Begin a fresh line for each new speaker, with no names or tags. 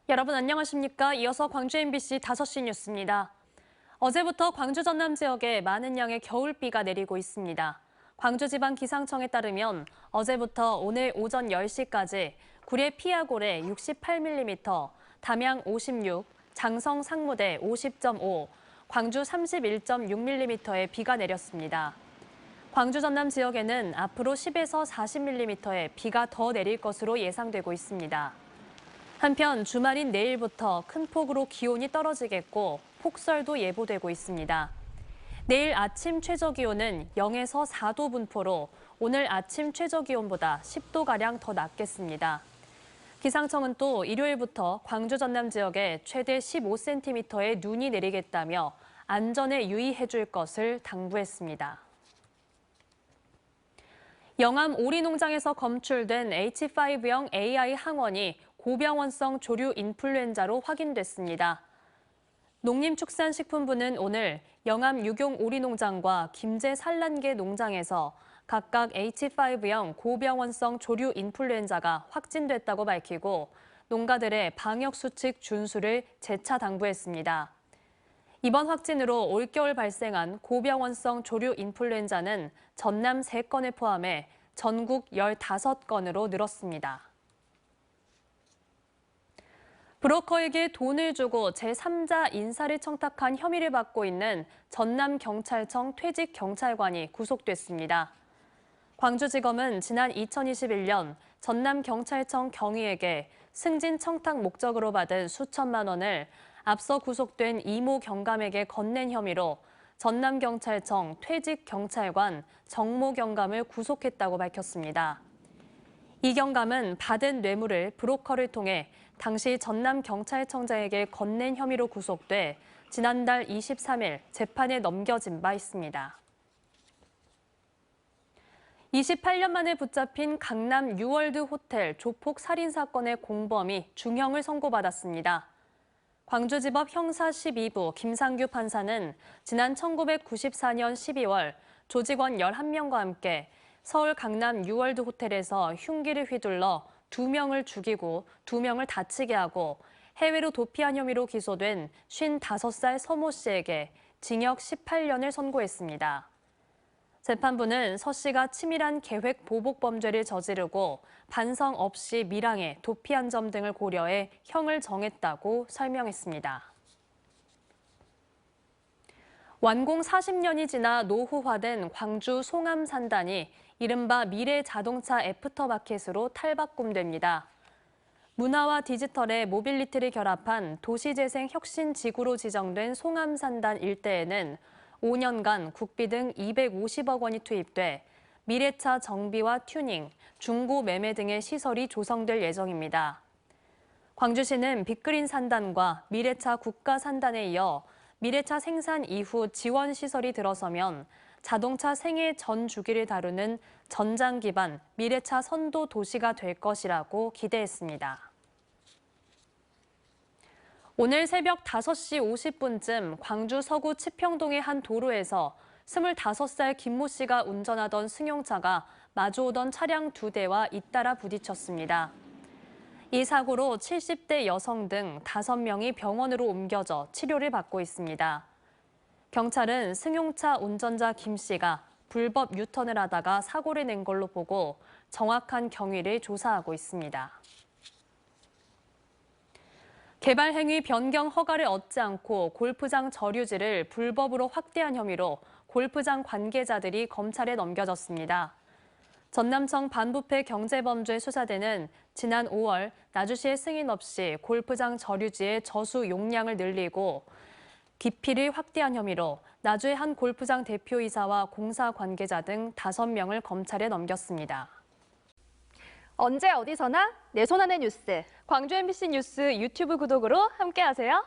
여러분 안녕하십니까? 이어서 광주 MBC 5시 뉴스입니다. 어제부터 광주 전남 지역에 많은 양의 겨울비가 내리고 있습니다. 광주지방기상청에 따르면 어제부터 오늘 오전 10시까지 구례 피아골에 68mm, 담양 56, 장성 상무대 50.5, 광주 31.6mm의 비가 내렸습니다. 광주 전남 지역에는 앞으로 10에서 40mm의 비가 더 내릴 것으로 예상되고 있습니다. 한편 주말인 내일부터 큰 폭으로 기온이 떨어지겠고 폭설도 예보되고 있습니다. 내일 아침 최저기온은 0에서 4도 분포로 오늘 아침 최저기온보다 10도가량 더 낮겠습니다. 기상청은 또 일요일부터 광주 전남 지역에 최대 15cm의 눈이 내리겠다며 안전에 유의해 줄 것을 당부했습니다. 영암 오리농장에서 검출된 H5형 AI 항원이 고병원성 조류 인플루엔자로 확인됐습니다. 농림축산식품부는 오늘 영암 육용 오리농장과 김제 산란계 농장에서 각각 H5형 고병원성 조류 인플루엔자가 확진됐다고 밝히고 농가들의 방역수칙 준수를 재차 당부했습니다. 이번 확진으로 올겨울 발생한 고병원성 조류 인플루엔자는 전남 3건을 포함해 전국 15건으로 늘었습니다. 브로커에게 돈을 주고 제3자 인사를 청탁한 혐의를 받고 있는 전남경찰청 퇴직 경찰관이 구속됐습니다. 광주지검은 지난 2021년 전남경찰청 경위에게 승진 청탁 목적으로 받은 수천만 원을 앞서 구속된 이모 경감에게 건넨 혐의로 전남경찰청 퇴직 경찰관 정모 경감을 구속했다고 밝혔습니다. 이 경감은 받은 뇌물을 브로커를 통해 당시 전남경찰청장에게 건넨 혐의로 구속돼 지난달 23일 재판에 넘겨진 바 있습니다. 28년 만에 붙잡힌 강남 뉴월드 호텔 조폭 살인 사건의 공범이 중형을 선고받았습니다. 광주지법 형사 12부 김상규 판사는 지난 1994년 12월 조직원 11명과 함께 서울 강남 뉴월드 호텔에서 흉기를 휘둘러 2명을 죽이고 2명을 다치게 하고 해외로 도피한 혐의로 기소된 55살 서모 씨에게 징역 18년을 선고했습니다. 재판부는 서 씨가 치밀한 계획 보복 범죄를 저지르고 반성 없이 밀항해 도피한 점 등을 고려해 형을 정했다고 설명했습니다. 완공 40년이 지나 노후화된 광주 송암 산단이 이른바 미래자동차 애프터마켓으로 탈바꿈됩니다. 문화와 디지털의 모빌리티를 결합한 도시재생 혁신지구로 지정된 송암 산단 일대에는 5년간 국비 등 250억 원이 투입돼 미래차 정비와 튜닝, 중고 매매 등의 시설이 조성될 예정입니다. 광주시는 빅그린 산단과 미래차 국가 산단에 이어 미래차 생산 이후 지원 시설이 들어서면 자동차 생애 전 주기를 다루는 전장 기반 미래차 선도 도시가 될 것이라고 기대했습니다. 오늘 새벽 5시 50분쯤 광주 서구 치평동의 한 도로에서 25살 김모 씨가 운전하던 승용차가 마주오던 차량 2대와 잇따라 부딪혔습니다. 이 사고로 70대 여성 등 5명이 병원으로 옮겨져 치료를 받고 있습니다. 경찰은 승용차 운전자 김 씨가 불법 유턴을 하다가 사고를 낸 걸로 보고 정확한 경위를 조사하고 있습니다. 개발 행위 변경 허가를 얻지 않고 골프장 저류지를 불법으로 확대한 혐의로 골프장 관계자들이 검찰에 넘겨졌습니다. 전남청 반부패 경제범죄 수사대는 지난 5월 나주시의 승인 없이 골프장 저류지의 저수 용량을 늘리고 깊이를 확대한 혐의로 나주의 한 골프장 대표이사와 공사 관계자 등 5명을 검찰에 넘겼습니다.
언제 어디서나 내 손 안의 뉴스.
광주 MBC 뉴스 유튜브 구독으로 함께하세요.